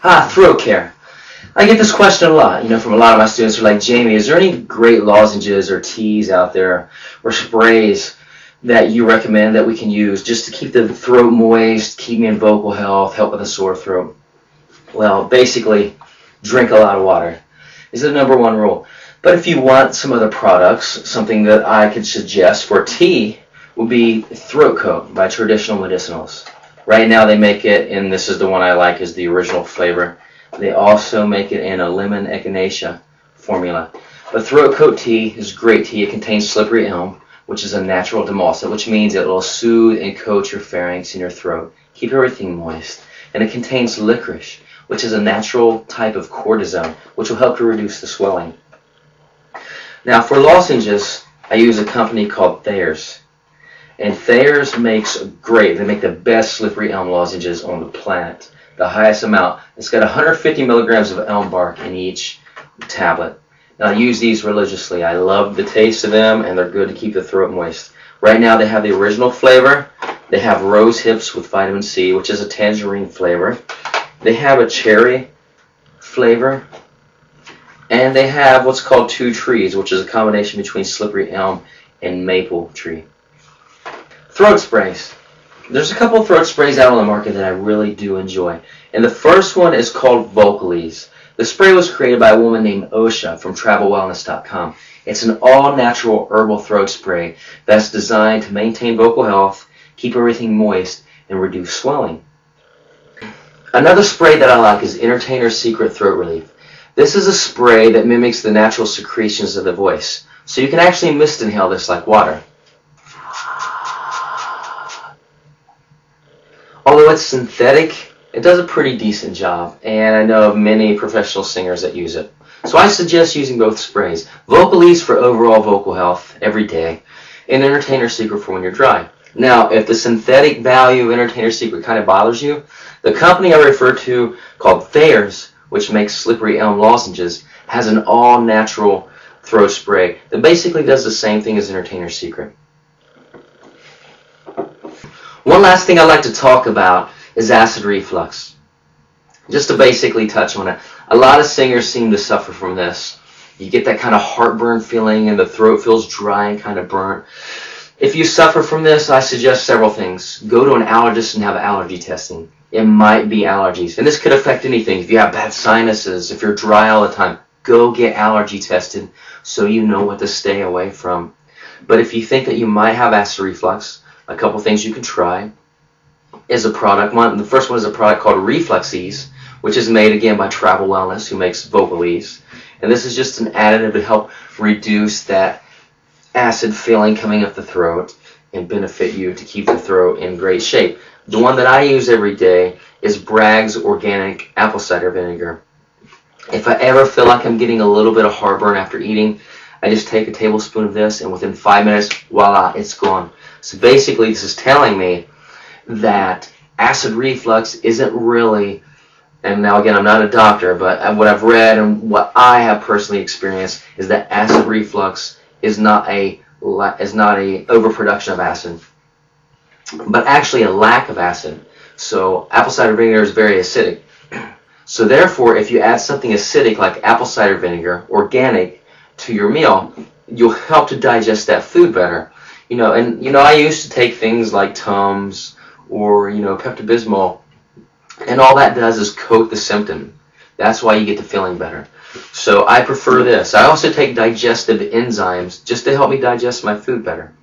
Throat care. I get this question a lot, from a lot of my students who are like, Jamie, is there any great lozenges or teas out there or sprays that you recommend that we can use just to keep the throat moist, keep me in vocal health, help with a sore throat? Well, basically, drink a lot of water is the #1 rule. But if you want some other products, something that I could suggest for tea would be Throat Coat by Traditional Medicinals. Right now they make it, and this is the one I like, is the original flavor. They also make it in a lemon echinacea formula. But Throat Coat tea is great tea. It contains slippery elm, which is a natural demulcent, which means it will soothe and coat your pharynx and your throat, keep everything moist. And it contains licorice, which is a natural type of cortisone, which will help to reduce the swelling. Now for lozenges, I use a company called Thayer's. And Thayer's makes great, they make the best slippery elm lozenges on the planet. The highest amount. It's got 150 milligrams of elm bark in each tablet. Now I use these religiously. I love the taste of them, and they're good to keep the throat moist. Right now they have the original flavor. They have rose hips with vitamin C, which is a tangerine flavor. They have a cherry flavor. And they have what's called Two Trees, which is a combination between slippery elm and maple tree. Throat sprays. There's a couple throat sprays out on the market that I really do enjoy. And the first one is called Vocalese. The spray was created by a woman named Osha from TravelWellness.com. It's an all-natural herbal throat spray that's designed to maintain vocal health, keep everything moist, and reduce swelling. Another spray that I like is Entertainer's Secret Throat Relief. This is a spray that mimics the natural secretions of the voice. So you can actually mist inhale this like water. Although it's synthetic, it does a pretty decent job, and I know of many professional singers that use it. So I suggest using both sprays. Vocalese for overall vocal health every day, and Entertainer's Secret for when you're dry. Now, if the synthetic value of Entertainer's Secret kind of bothers you, the company I refer to, called Thayer's, which makes slippery elm lozenges, has an all-natural throat spray that basically does the same thing as Entertainer's Secret. One last thing I'd like to talk about is acid reflux. Just to basically touch on it. A lot of singers seem to suffer from this. You get that kind of heartburn feeling and the throat feels dry and kind of burnt. If you suffer from this, I suggest several things. Go to an allergist and have allergy testing. It might be allergies. And this could affect anything. If you have bad sinuses, if you're dry all the time, go get allergy tested so you know what to stay away from. But if you think that you might have acid reflux, a couple things you can try is a product. The first one is a product called Reflexese, which is made again by Travel Wellness, who makes Vocalese. And this is just an additive to help reduce that acid feeling coming up the throat and benefit you to keep the throat in great shape. The one that I use every day is Bragg's Organic Apple Cider Vinegar. If I ever feel like I'm getting a little bit of heartburn after eating, I just take a tablespoon of this, and within 5 minutes, voila, it's gone. So basically, this is telling me that acid reflux isn't really, and now again, I'm not a doctor, but what I've read and what I have personally experienced is that acid reflux is not a overproduction of acid, but actually a lack of acid. So apple cider vinegar is very acidic. So therefore, if you add something acidic like apple cider vinegar, organic, to your meal, you'll help to digest that food better. I used to take things like Tums or, Pepto-Bismol, and all that does is coat the symptom. That's why you get the feeling better. So I prefer this. I also take digestive enzymes just to help me digest my food better.